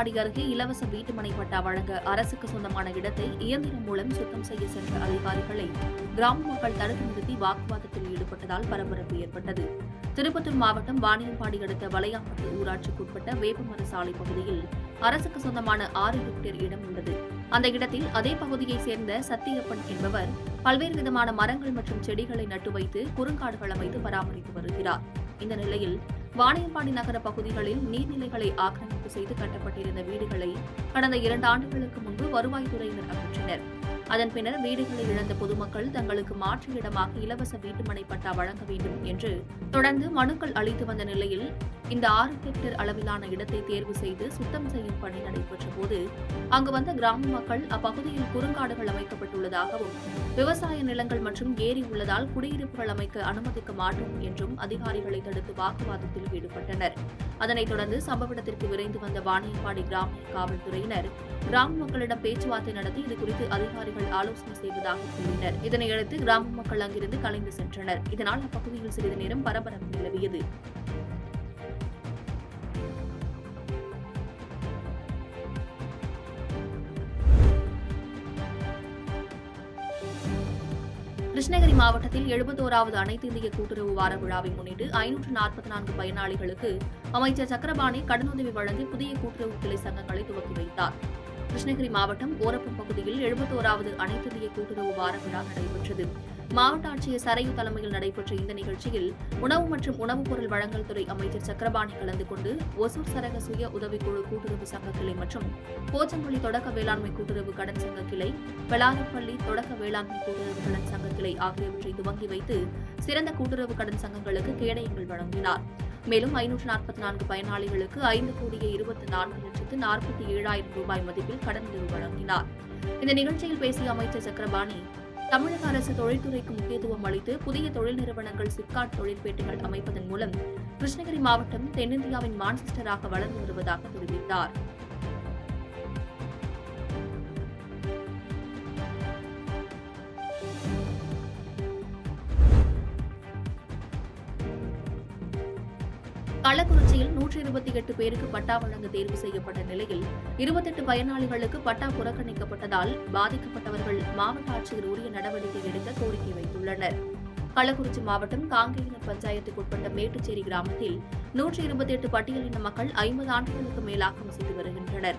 வாணியம்பாடி அருகே இலவச வீட்டுமனை பட்டா வழங்க அரசுக்கு சொந்தமான இடத்தை இயந்திரம் மூலம் சுத்தம் செய்ய சென்ற அதிகாரிகளை கிராம மக்கள் தடுத்து நிறுத்தி வாக்குவாதத்தில் ஈடுபட்டதால் பரபரப்பு ஏற்பட்டது. திருப்பத்தூர் மாவட்டம் வாணியம்பாடி அடுத்த வலையாம்பட்டு ஊராட்சிக்குட்பட்ட வேப்பமர சாலை பகுதியில் அரசுக்கு சொந்தமான 6 ஹெக்டேர் இடம் உள்ளது. அந்த இடத்தில் அதே பகுதியைச் சேர்ந்த சத்தியப்பன் என்பவர் பல்வேறு விதமான மரங்கள் மற்றும் செடிகளை நட்டு வைத்து குறுங்காடுகள் அமைத்து பராமரித்து வருகிறார். இந்த நிலையில் வாணியம்பாடி நகர பகுதிகளில் நீர்நிலைகளை ஆக்கிரமிப்பு செய்து கட்டப்பட்டிருந்த வீடுகளை கடந்த 2 ஆண்டுகளுக்கு முன்பு வருவாய்த்துறையினர் அகற்றினர். அதன் பின்னர் வீடுகளை இழந்த பொதுமக்கள் தங்களுக்கு மாற்று இடமாக இலவச வீட்டுமனை பட்டா வழங்க வேண்டும் என்று தொடர்ந்து மனுக்கள் அளித்து வந்த நிலையில் இந்த 6 ஹெக்டேர் அளவிலான இடத்தை தேர்வு செய்து சுத்தம் செய்யும் பணி நடைபெற்ற போது அங்கு வந்த கிராம மக்கள் அப்பகுதியில் குறுங்காடுகள் அமைக்கப்பட்டுள்ளதாகவும் விவசாய நிலங்கள் மற்றும் ஏரி உள்ளதால் குடியிருப்புகள் அமைக்க அனுமதிக்க மாட்டோம் என்றும் அதிகாரிகளை தடுத்து வாக்குவாதத்தில் ஈடுபட்டனர். அதனைத் தொடர்ந்து சம்பவ இடத்திற்கு விரைந்து வந்த வாணியம்பாடி கிராமிய காவல்துறையினர் கிராம மக்களிடம் பேச்சுவார்த்தை நடத்தி இதுகுறித்து அதிகாரிகள் ஆலோசனை செய்வதாக கூறினர். இதனையடுத்து கிராம மக்கள் அங்கிருந்து கலைந்து சென்றனர். இதனால் அப்பகுதியில் சிறிது நேரம் பரபரப்பு நிலவியது. கிருஷ்ணகிரி மாவட்டத்தில் 71வது அனைத்து இந்திய கூட்டுறவு வார விழாவை முன்னிட்டு 544 பயனாளிகளுக்கு அமைச்சர் சக்கரபாணி கடனுதவி வழங்கி புதிய கூட்டுறவு கிளை சங்கங்களை துவக்கி வைத்தார். கிருஷ்ணகிரி மாவட்டம் ஓரப்பம் பகுதியில் 71வது அனைத்து இந்திய கூட்டுறவு வார விழா நடைபெற்றது. மாவட்ட ஆட்சியர் சரையு தலைமையில் நடைபெற்ற இந்த நிகழ்ச்சியில் உணவு மற்றும் உணவுப் பொருள் வழங்கல் துறை அமைச்சர் சக்கரபாணி கலந்து கொண்டு ஒசூர் சரக சுய உதவிக்குழு கூட்டுறவு சங்க கிளை மற்றும் போச்சம்பள்ளி தொடக்க வேளாண்மை கூட்டுறவு கடன் சங்க கிளை, வெளாரப்பள்ளி தொடக்க வேளாண்மை கூட்டுறவு கடன் சங்க கிளை ஆகியவற்றை துவங்கி வைத்து சிறந்த கூட்டுறவு கடன் சங்கங்களுக்கு கேடயங்கள் வழங்கினார். மேலும் 544 பயனாளிகளுக்கு 5,24,47,000 ரூபாய் மதிப்பில் கடனுதவி வழங்கினார். இந்த நிகழ்ச்சியில் பேசிய அமைச்சர் சக்கரபாணி, தமிழக அரசு தொழில்துறைக்கு முக்கியத்துவம் அளித்து புதிய தொழில் நிறுவனங்கள் சிப்காட் தொழிற்பேட்டைகள் அமைப்பதன் மூலம் கிருஷ்ணகிரி மாவட்டம் தென்னிந்தியாவின் மான்செஸ்டராக வளர்ந்து வருவதாக தெரிவித்தார். கள்ளக்குறிச்சியில் 128 பேருக்கு பட்டா வழங்க தேர்வு செய்யப்பட்ட நிலையில் 28 பயனாளிகளுக்கு பட்டா புறக்கணிக்கப்பட்டதால் பாதிக்கப்பட்டவர்கள் மாவட்ட ஆட்சியர் உரிய நடவடிக்கை எடுக்க கோரிக்கை வைத்துள்ளனர். கள்ளக்குறிச்சி மாவட்டம் காங்கேயனர் பஞ்சாயத்துக்குட்பட்ட மேட்டுச்சேரி கிராமத்தில் 128 பட்டியலின மக்கள் 50 ஆண்டுகளுக்கு மேலாக வசித்து வருகின்றனர்.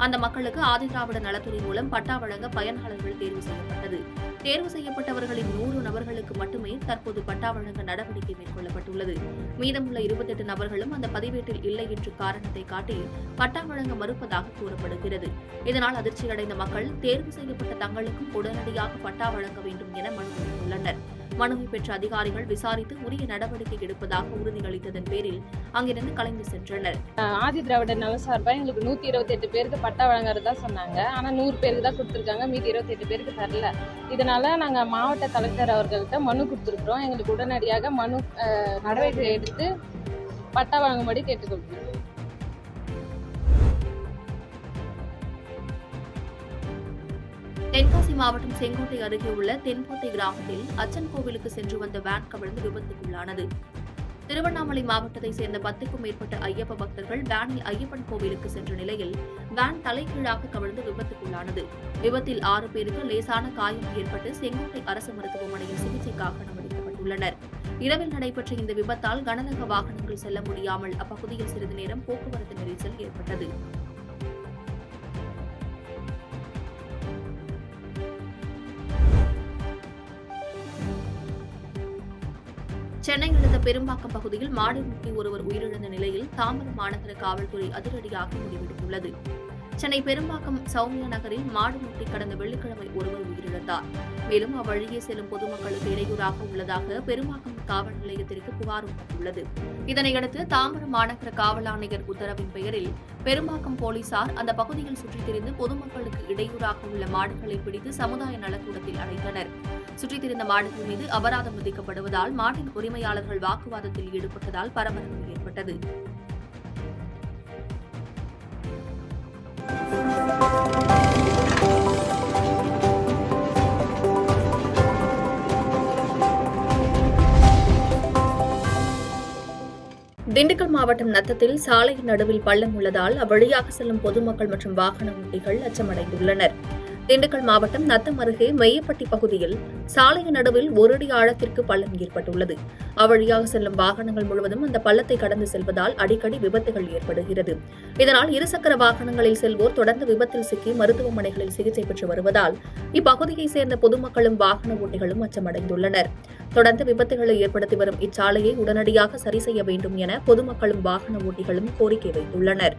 அந்த மக்களுக்கு ஆதிதிராவிட நலத்துறை மூலம் பட்டா வழங்க பயனாளர்கள் தேர்வு செய்யப்பட்டது. தேர்வு செய்யப்பட்டவர்களின் 100 நபர்களுக்கு மட்டுமே தற்போது பட்டா வழங்க நடவடிக்கை மேற்கொள்ளப்பட்டுள்ளது. மீதமுள்ள 28 நபர்களும் அந்த பதிவேட்டில் இல்லை என்று காரணத்தை காட்டி பட்டா வழங்க மறுப்பதாக கூறப்படுகிறது. இதனால் அதிர்ச்சியடைந்த மக்கள் தேர்வு செய்யப்பட்ட தங்களுக்கும் உடனடியாக பட்டா வழங்க வேண்டும் என மனு அளித்துள்ளனர். மனுவை பெற்ற அதிகாரிகள் விசாரித்து உரிய நடவடிக்கை எடுப்பதாக உறுதியளித்ததன் பேரில் அங்கிருந்து கலைந்து சென்றனர். ஆதி திராவிடர் நல சார்பா எங்களுக்கு 128 பேருக்கு பட்டா வழங்குறதா சொன்னாங்க. ஆனா 100 பேருக்கு தான் கொடுத்துருக்காங்க, மீதி 28 பேருக்கு தரல. இதனால நாங்க மாவட்ட கலெக்டர் அவர்கள்ட்ட மனு கொடுத்துருக்கோம். எங்களுக்கு உடனடியாக மனு நடவடிக்கை எடுத்து பட்டா வழங்கும்படி கேட்டுக்கொள்கிறோம். தென்காசி மாவட்டம் செங்கோட்டை அருகே உள்ள தென்போத்தை கிராமத்தில் அச்சன் கோவிலுக்கு சென்று வந்த வேன் கவிழ்ந்து விபத்துக்குள்ளானது. திருவண்ணாமலை மாவட்டத்தைச் சேர்ந்த 10க்கும் மேற்பட்ட ஐயப்ப பக்தர்கள் வேனில் ஐயப்பன் கோவிலுக்கு சென்ற நிலையில் வேன் தலைகீழாக கவிழ்ந்து விபத்துக்குள்ளானது. விபத்தில் 6 பேருக்கு லேசான காயம் ஏற்பட்டு செங்கோட்டை அரசு மருத்துவமனையில் சிகிச்சைக்காக அனுமதிக்கப்பட்டுள்ளனர். இரவில் நடைபெற்ற இந்த விபத்தால் கனரக வாகனங்கள் செல்ல முடியாமல் அப்பகுதியில் சிறிது நேரம் போக்குவரத்து நெரிசல் ஏற்பட்டது. சென்னை அடுத்த பெரும்பாக்கம் பகுதியில் மாடு முட்டி ஒருவர் உயிரிழந்த நிலையில் தாம்பரம் மாநகர காவல்துறை அதிரடியாக முடிவெடுத்துள்ளது. சென்னை பெரும்பாக்கம் சௌமியா நகரில் மாடு முட்டி கடந்த வெள்ளிக்கிழமை ஒருவர் உயிரிழந்தார். மேலும் அவ்வழியே செல்லும் பொதுமக்களுக்கு இடையூறாக உள்ளதாக பெரும்பாக்கம் காவல் நிலையத்திற்கு புகார் வந்துள்ளது. இதனையடுத்து தாம்பரம் மாநகர காவல் ஆணையர் உத்தரவின் பெயரில் பெரும்பாக்கம் போலீசார் அந்த பகுதியில் சுற்றித் திரிந்து பொதுமக்களுக்கு இடையூறாக உள்ள மாடுகளை பிடித்து சமுதாய நலக்கூடத்தில் அடைத்தனர். சுற்றித் திரிந்த மாடுகள் மீது அபராதம் விதிக்கப்படுவதால் மாட்டின் உரிமையாளர்கள் வாக்குவாதத்தில் ஈடுபட்டதால் பரபரப்பு ஏற்பட்டது. திண்டுக்கல் மாவட்டம் நத்தத்தில் சாலையின் நடுவில் பள்ளம் உள்ளதால் அவ்வழியாக செல்லும் பொதுமக்கள் மற்றும் வாகன ஓட்டிகள் அச்சமடைந்துள்ளனர். திண்டுக்கல் மாவட்டம் நத்தம் அருகே மெய்யப்பட்டி பகுதியில் சாலையின் நடுவில் 1 அடி ஆழத்திற்கு பள்ளம் ஏற்பட்டுள்ளது. அவ்வழியாக செல்லும் வாகனங்கள் முழுவதும் அந்த பள்ளத்தை கடந்து செல்வதால் அடிக்கடி விபத்துகள் ஏற்படுகிறது. இதனால் இருசக்கர வாகனங்களில் செல்வோர் தொடர்ந்து விபத்தில் சிக்கி மருத்துவமனைகளில் சிகிச்சை பெற்று வருவதால் இப்பகுதியைச் சேர்ந்த பொதுமக்களும் வாகன ஓட்டிகளும் அச்சமடைந்துள்ளனர். தொடர்ந்து விபத்துகளை ஏற்படுத்தி வரும் இச்சாலையை உடனடியாக சரி செய்ய வேண்டும் என பொதுமக்களும் வாகன ஓட்டிகளும் கோரிக்கை வைத்துள்ளனர்.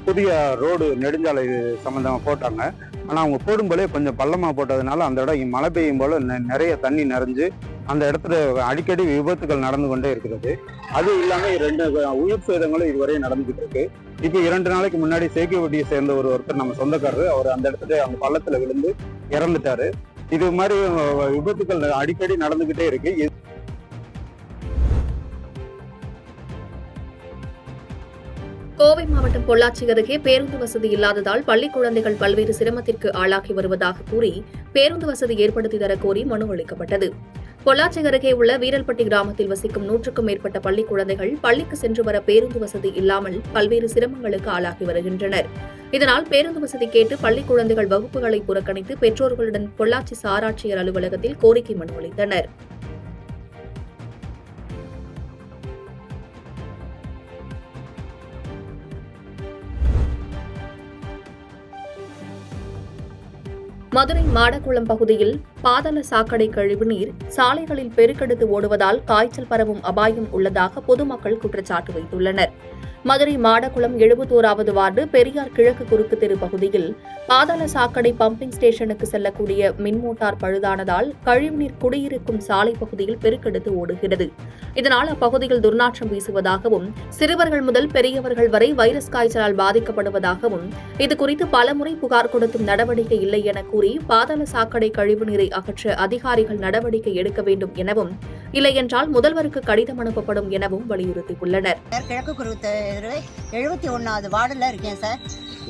புதிய ரோடு நெடுஞ்சாலை சம்பந்தமா போட்டாங்க. ஆனா அவங்க போடும்போதே கொஞ்சம் பள்ளமா போட்டதுனால அந்த இடம் மழை பெய்யும் போல நிறைய தண்ணி நிறைஞ்சு அந்த இடத்துல அடிக்கடி விபத்துகள் நடந்து கொண்டே இருக்கிறது. அது இல்லாம 2 உயிர் சேதங்களும் இதுவரை நடந்துகிட்டு இருக்கு. இப்ப 2 நாளைக்கு முன்னாடி சேக்கியவட்டியை சேர்ந்த ஒருத்தர் நம்ம சொந்தக்காரரு, அவர் அந்த இடத்துல அந்த பள்ளத்துல விழுந்து இறந்துட்டாரு. இது மாதிரி விபத்துகள் அடிக்கடி நடந்துகிட்டே இருக்கு. கோவை மாவட்டம் பொள்ளாச்சி அருகே பேருந்து வசதி இல்லாததால் பள்ளி குழந்தைகள் பல்வேறு சிரமத்திற்கு ஆளாகி வருவதாக கூறி பேருந்து வசதி ஏற்படுத்தி தரக்கோரி மனு அளிக்கப்பட்டது. பொள்ளாச்சி அருகே உள்ள வீரல்பட்டி கிராமத்தில் வசிக்கும் 100க்கும் மேற்பட்ட பள்ளி குழந்தைகள் பள்ளிக்கு சென்று வர பேருந்து வசதி இல்லாமல் பல்வேறு சிரமங்களுக்கு ஆளாகி வருகின்றனர். இதனால் பேருந்து வசதி கேட்டு பள்ளி குழந்தைகள் வகுப்புகளை புறக்கணித்து பெற்றோர்களுடன் பொள்ளாச்சி சாராட்சியர் அலுவலகத்தில் கோரிக்கை மனு அளித்தனர். மதுரை மாடக்குளம் பகுதியில் பாதாள சாக்கடை கழிவுநீர் சாலைகளில் பெருக்கெடுத்து ஓடுவதால் காய்ச்சல் பரவும் அபாயம் உள்ளதாக பொதுமக்கள் குற்றச்சாட்டு வைத்துள்ளனர். மதுரை மாடக்குளம் 71வது வார்டு பெரியார் கிழக்கு குறுக்கு தெரு பகுதியில் பாதாள சாக்கடை பம்பிங் ஸ்டேஷனுக்கு செல்லக்கூடிய மின்மோட்டார் பழுதானதால் கழிவுநீர் குடியிருக்கும் சாலை பகுதியில் பெருக்கெடுத்து ஓடுகிறது. இதனால் அப்பகுதியில் துர்நாற்றம் வீசுவதாகவும் சிறுவர்கள் முதல் பெரியவர்கள் வரை வைரஸ் காய்ச்சலால் பாதிக்கப்படுவதாகவும் இதுகுறித்து பலமுறை புகார் கொடுத்தும் நடவடிக்கை இல்லை என கூறி பாதாள சாக்கடை கழிவுநீரை அகற்ற அதிகாரிகள் நடவடிக்கை எடுக்க வேண்டும் எனவும் இல்லையென்றால் முதல்வருக்கு கடிதம் அனுப்பப்படும் எனவும் வலியுறுத்தியுள்ளனர். கிழக்கு குறுக்கு 71வது வார்டில் இருக்கேன் சார்.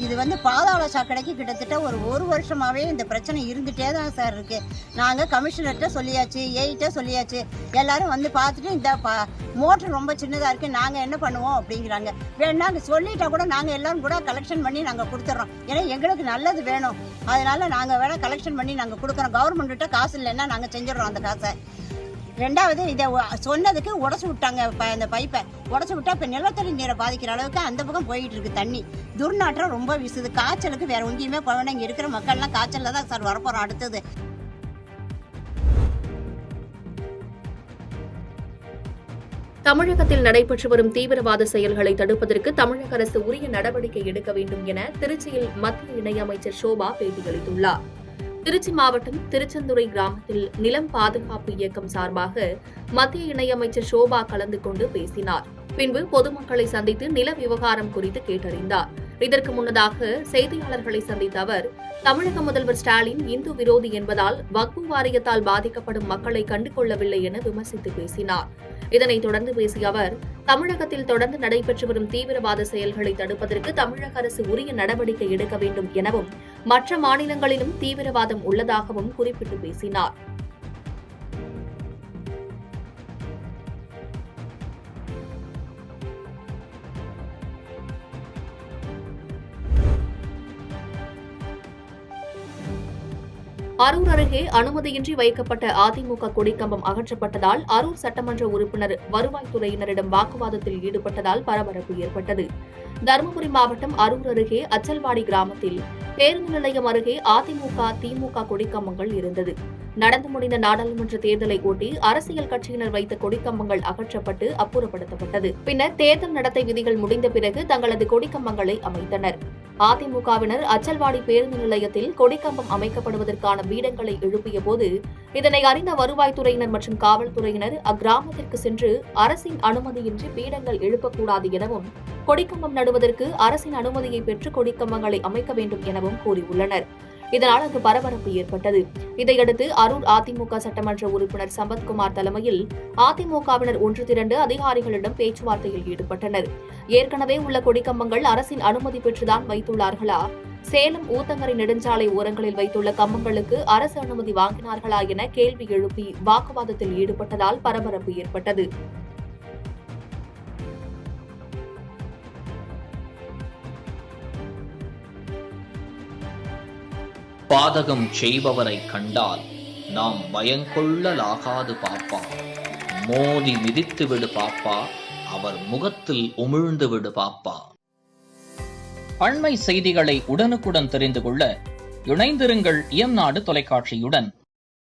இது பாதாள சாக்கடைக்கு கிட்டத்தட்ட ஒரு வருஷமாவே இந்த பிரச்சனை இருந்துட்டே தான் சார் இருக்கு. நாங்கள் கமிஷனர்கிட்ட சொல்லியாச்சு, ஏஐட்ட சொல்லியாச்சு. எல்லாரும் பார்த்துட்டு இந்த மோட்டர் ரொம்ப சின்னதாக இருக்கு, நாங்கள் என்ன பண்ணுவோம் அப்படிங்கிறாங்க. வேணா சொல்லிட்டா கூட நாங்கள் எல்லாரும் கூட கலெக்ஷன் பண்ணி நாங்கள் கொடுத்துட்றோம். ஏன்னா எங்களுக்கு நல்லது வேணும், அதனால நாங்கள் வேணா கலெக்ஷன் பண்ணி நாங்கள் கொடுக்குறோம். கவர்மெண்ட்ட காசு இல்லைன்னா நாங்கள் செஞ்சிடறோம் அந்த காசை. 2வது இதை சொன்னதுக்கு உடச்சு விட்டாங்க. அந்த பைப்பை உடச்சு விட்டா இப்போ நிலத்தடி நீரை பாதிக்கிற அளவுக்கு அந்த பக்கம் போயிட்டு இருக்கு. தண்ணி துர்நாற்றம் ரொம்ப வீசுது. காய்ச்சலுக்கு வேற எங்கேயுமே போவேன். இங்கே இருக்கிற மக்கள்லாம் காய்ச்சலில் தான் சார் வரப்போகிறோம். அடுத்தது தமிழகத்தில் நடைபெற்று வரும் தீவிரவாத செயல்களை தடுப்பதற்கு தமிழக அரசு உரிய நடவடிக்கை எடுக்க வேண்டும் என திருச்சியில் மத்திய இணையமைச்சர் ஷோபா பேட்டியளித்துள்ளார். திருச்சி மாவட்டம் திருச்செந்துறை கிராமத்தில் நிலம் பாதுகாப்பு இயக்கம் சார்பாக மத்திய இணையமைச்சர் ஷோபா கலந்து கொண்டு பேசினார். பின்பு பொதுமக்களை சந்தித்து நில விவகாரம் குறித்து கேட்டறிந்தார். இதற்கு முன்னதாக செய்தியாளர்களை சந்தித்த அவர், தமிழக முதல்வர் ஸ்டாலின் இந்து விரோதி என்பதால் வக்பு வாரியத்தால் பாதிக்கப்படும் மக்களை கண்டுகொள்ளவில்லை என விமர்சித்து பேசினார். இதனைத் தொடர்ந்து பேசிய அவர், தமிழகத்தில் தொடர்ந்து நடைபெற்று வரும் தீவிரவாத செயல்களை தடுப்பதற்கு தமிழக அரசு உரிய நடவடிக்கை எடுக்க வேண்டும் எனவும் மற்ற மாநிலங்களிலும் தீவிரவாதம் உள்ளதாகவும் குறிப்பிட்டு பேசினார். அரூர் அருகே அனுமதியின்றி வைக்கப்பட்ட அதிமுக கொடிக்கம்பம் அகற்றப்பட்டதால் அரூர் சட்டமன்ற உறுப்பினர் வருவாய்த்துறையினரிடம் வாக்குவாதத்தில் ஈடுபட்டதால் பரபரப்பு ஏற்பட்டது. தருமபுரி மாவட்டம் அரூர் அருகே அச்சல்வாடி கிராமத்தில் பேருந்து நிலையம் அருகே அதிமுக திமுக கொடிக்கம்பங்கள் இருந்தது. நடந்து முடிந்த நாடாளுமன்ற தேர்தலை ஒட்டி அரசியல் கட்சியினர் வைத்த கொடிக்கம்பங்கள் அகற்றப்பட்டு அப்புறப்படுத்தப்பட்டது. பின்னர் தேர்தல் நடத்தை விதிகள் முடிந்த பிறகு தங்களது கொடிக்கம்பங்களை அமைத்தனர். அதிமுகவினர் அச்சல்வாடி பேருந்து நிலையத்தில் கொடிக்கம்பம் அமைக்கப்படுவதற்கான பீடங்களை எழுப்பிய போது இதனை அறிந்த வருவாய்த்துறையினர் மற்றும் காவல்துறையினர் அக்கிராமத்திற்கு சென்று அரசின் அனுமதியின்றி பீடங்கள் எழுப்பக்கூடாது எனவும் கொடிக்கம்பம் நடுவதற்கு அரசின் அனுமதியை பெற்று கொடிக்கம்பங்களை அமைக்க வேண்டும் எனவும் கூறியுள்ளனர். இதனால் அங்கு பரபரப்பு ஏற்பட்டது. இதையடுத்து அரூர் அதிமுக சட்டமன்ற உறுப்பினர் சம்பத்குமார் தலைமையில் அதிமுகவினர் ஒன்று திரண்டு அதிகாரிகளிடம் பேச்சுவார்த்தையில் ஈடுபட்டனர். ஏற்கனவே உள்ள கொடிக்கம்பங்கள் அரசின் அனுமதி பெற்றுதான் வைத்துள்ளார்களா, சேலம் ஊத்தங்கரை நெடுஞ்சாலை ஓரங்களில் வைத்துள்ள கம்பங்களுக்கு அரசு அனுமதி வாங்கினார்களா என கேள்வி எழுப்பி வாக்குவாதத்தில் ஈடுபட்டதால் பரபரப்பு ஏற்பட்டது. பாதகம் செய்பவரை கண்டால் நாம் பயங்கொள்ளலாகாது பாப்பா. மோதி மிதித்து விடு பாப்பா, அவர் முகத்தில் உமிழ்ந்து விடு பாப்பா. அண்மை செய்திகளை உடனுக்குடன் தெரிந்து கொள்ள இணைந்திருங்கள் இயம்நாடு தொலைக்காட்சியுடன்.